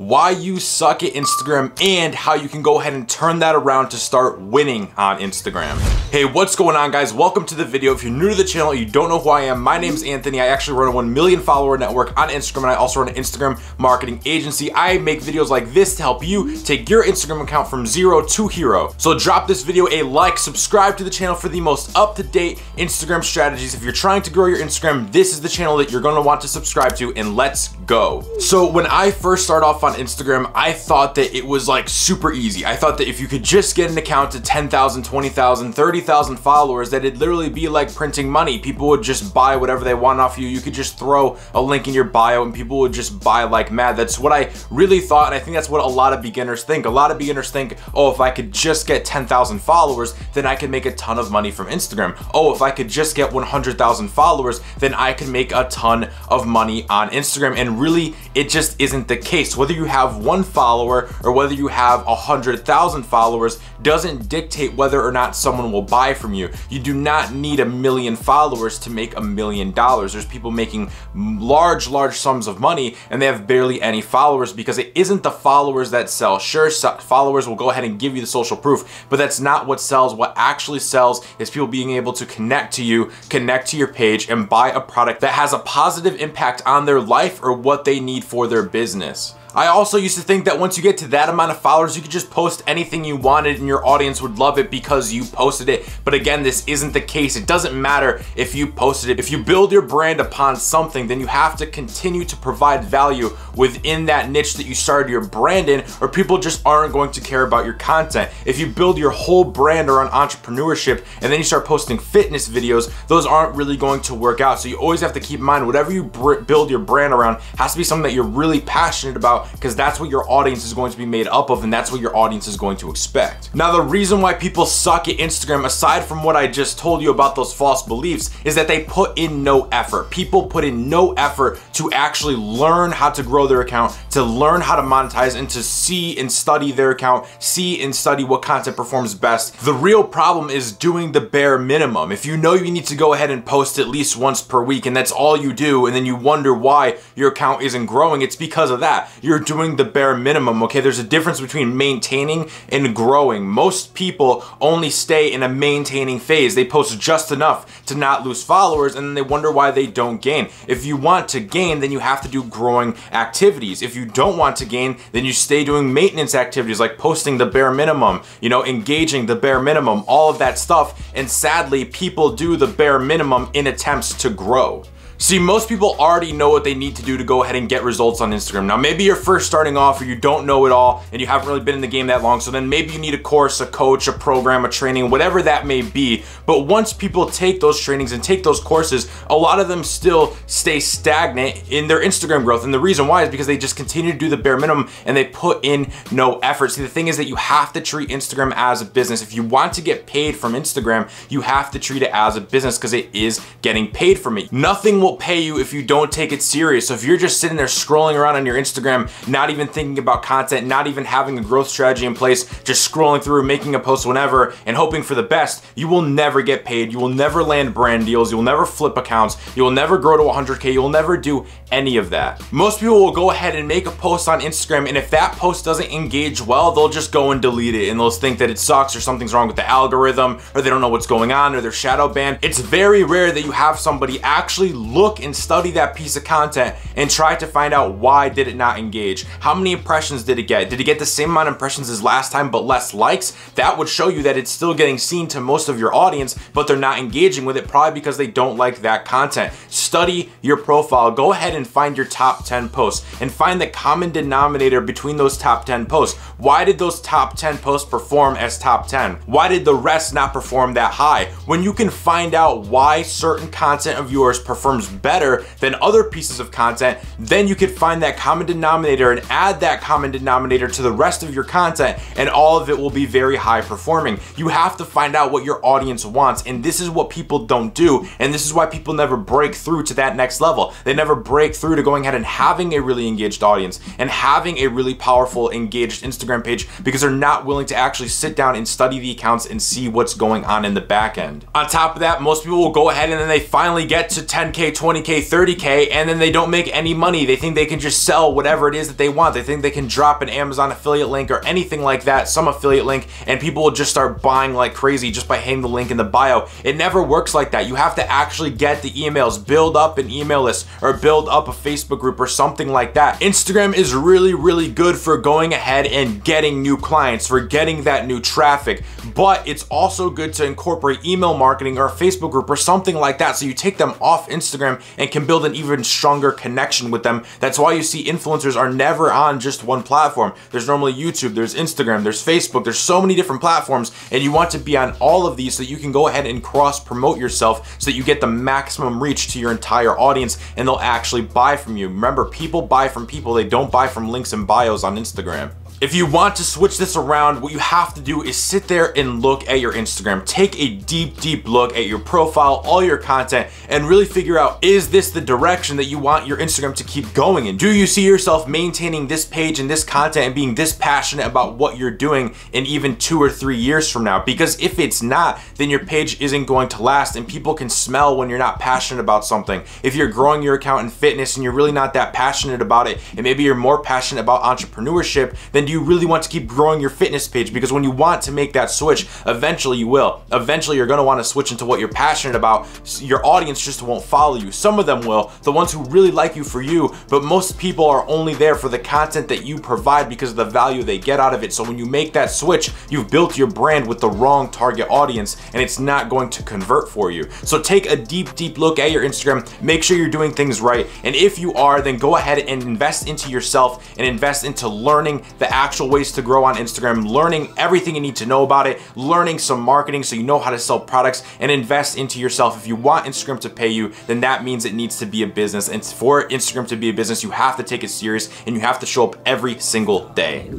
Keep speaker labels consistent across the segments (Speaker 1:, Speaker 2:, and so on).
Speaker 1: why you suck at Instagram, and how you can go ahead and turn that around to start winning on Instagram. Hey, what's going on, guys? Welcome to the video. If you're new to the channel, you don't know who I am, my name's Anthony. I actually run a 1 million follower network on Instagram, and I also run an Instagram marketing agency. I make videos like this to help you take your Instagram account from zero to hero. So drop this video a like, subscribe to the channel for the most up-to-date Instagram strategies. If you're trying to grow your Instagram, this is the channel that you're gonna want to subscribe to, and let's go. So when I first started off on Instagram, I thought that it was like super easy. I thought that if you could just get an account to 10,000, 20,000, 30,000 followers, that it'd literally be like printing money. People would just buy whatever they want off you. You could just throw a link in your bio and people would just buy like mad. That's what I really thought, and I think that's what a lot of beginners think. A lot of beginners think, oh, if I could just get 10,000 followers, then I could make a ton of money from Instagram. Oh, if I could just get 100,000 followers, then I could make a ton of money on Instagram. And really, it just isn't the case. Whether you have 1 follower or whether you have 100,000 followers doesn't dictate whether or not someone will buy from you. You do not need 1 million followers to make $1 million. There's people making large sums of money and they have barely any followers, because it isn't the followers that sell. Sure, followers will go ahead and give you the social proof, but that's not what sells. What actually sells is people being able to connect to you, connect to your page, and buy a product that has a positive impact on their life or what they need for their business. I also used to think that once you get to that amount of followers, you could just post anything you wanted and your audience would love it because you posted it. But again, this isn't the case. It doesn't matter if you posted it. If you build your brand upon something, then you have to continue to provide value within that niche that you started your brand in, or people just aren't going to care about your content. If you build your whole brand around entrepreneurship and then you start posting fitness videos, those aren't really going to work out. So you always have to keep in mind, whatever you build your brand around has to be something that you're really passionate about, because that's what your audience is going to be made up of, and that's what your audience is going to expect. Now, the reason why people suck at Instagram, aside from what I just told you about those false beliefs, is that they put in no effort. People put in no effort to actually learn how to grow their account, to learn how to monetize, and to see and study their account, see and study what content performs best. The real problem is doing the bare minimum. If you know you need to go ahead and post at least once per week and that's all you do, and then you wonder why your account isn't growing, it's because of that. You're doing the bare minimum, okay? There's a difference between maintaining and growing. Most people only stay in a maintaining phase. They post just enough to not lose followers, and then they wonder why they don't gain. If you want to gain, then you have to do growing activities. If you don't want to gain, then you stay doing maintenance activities like posting the bare minimum, engaging the bare minimum, all of that stuff. And sadly, people do the bare minimum in attempts to grow. See, most people already know what they need to do to go ahead and get results on Instagram. Now, maybe you're first starting off, or you don't know it all and you haven't really been in the game that long, so then maybe you need a course, a coach, a program, a training, whatever that may be. But once people take those trainings and take those courses, a lot of them still stay stagnant in their Instagram growth. And the reason why is because they just continue to do the bare minimum and they put in no effort. See, the thing is that you have to treat Instagram as a business. If you want to get paid from Instagram, you have to treat it as a business, because it is getting paid from it. Nothing will pay you if you don't take it serious. So if you're just sitting there scrolling around on your Instagram, not even thinking about content, not even having a growth strategy in place, just scrolling through, making a post whenever and hoping for the best, you will never get paid. You will never land brand deals. You will never flip accounts. You will never grow to 100K. You will never do any of that. Most people will go ahead and make a post on Instagram, and if that post doesn't engage well, they'll just go and delete it, and they'll think that it sucks or something's wrong with the algorithm, or they don't know what's going on, or they're shadow banned. It's very rare that you have somebody actually look and study that piece of content and try to find out why did it not engage. How many impressions did it get? Did it get the same amount of impressions as last time but less likes? That would show you that it's still getting seen to most of your audience, but they're not engaging with it, probably because they don't like that content. Study your profile. Go ahead and find your top 10 posts and find the common denominator between those top 10 posts. Why did those top 10 posts perform as top 10? Why did the rest not perform that high? When you can find out why certain content of yours performs better than other pieces of content, then you could find that common denominator and add that common denominator to the rest of your content, and all of it will be very high performing. You have to find out what your audience wants, and this is what people don't do, and this is why people never break through to that next level. They never break through to going ahead and having a really engaged audience and having a really powerful engaged Instagram page, because they're not willing to actually sit down and study the accounts and see what's going on in the back end. On top of that, most people will go ahead and then they finally get to 10K 10K, 20K, 30K, and then they don't make any money. They think they can just sell whatever it is that they want. They think they can drop an Amazon affiliate link or anything like that, some affiliate link, and people will just start buying like crazy just by hitting the link in the bio. It never works like that. You have to actually get the emails, build up an email list, or build up a Facebook group or something like that. Instagram is really, really good for going ahead and getting new clients, for getting that new traffic, but it's also good to incorporate email marketing or a Facebook group or something like that, so you take them off Instagram and can build an even stronger connection with them. That's why you see influencers are never on just one platform. There's normally YouTube, there's Instagram, there's Facebook, there's so many different platforms, and you want to be on all of these so you can go ahead and cross promote yourself so that you get the maximum reach to your entire audience and they'll actually buy from you. Remember, people buy from people, they don't buy from links and bios on Instagram. If you want to switch this around, what you have to do is sit there and look at your Instagram. Take a deep look at your profile, all your content, and really figure out, is this the direction that you want your Instagram to keep going in? Do you see yourself maintaining this page and this content and being this passionate about what you're doing in even 2 or 3 years from now? Because if it's not, then your page isn't going to last, and people can smell when you're not passionate about something. If you're growing your account in fitness and you're really not that passionate about it, and maybe you're more passionate about entrepreneurship, then you really want to keep growing your fitness page, because when you want to make that switch, eventually you will. Eventually you're going to want to switch into what you're passionate about. Your audience just won't follow you. Some of them will, the ones who really like you for you, but most people are only there for the content that you provide because of the value they get out of it. So when you make that switch, you've built your brand with the wrong target audience and it's not going to convert for you. So take a deep look at your Instagram, make sure you're doing things right, and if you are, then go ahead and invest into yourself and invest into learning the actual ways to grow on Instagram, learning everything you need to know about it, learning some marketing so you know how to sell products, and invest into yourself. If you want Instagram to pay you, then that means it needs to be a business, and for Instagram to be a business, you have to take it serious and you have to show up every single day.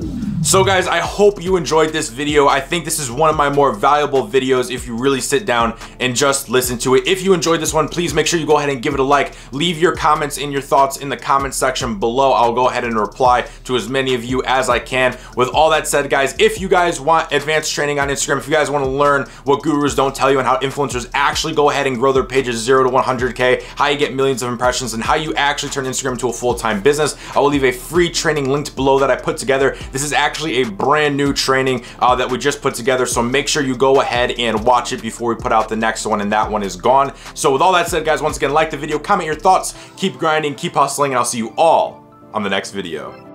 Speaker 1: So guys, I hope you enjoyed this video. I think this is one of my more valuable videos if you really sit down and just listen to it. If you enjoyed this one, please make sure you go ahead and give it a like. Leave your comments and your thoughts in the comment section below. I'll go ahead and reply to as many of you as I can. With all that said, guys, if you guys want advanced training on Instagram, if you guys want to learn what gurus don't tell you and how influencers actually go ahead and grow their pages 0 to 100K, how you get millions of impressions, and how you actually turn Instagram into a full-time business, I will leave a free training linked below that I put together. This is actually a brand new training that we just put together, so make sure you go ahead and watch it before we put out the next one, and that one is gone. So with all that said, guys, once again, like the video, comment your thoughts, keep grinding, keep hustling, and I'll see you all on the next video.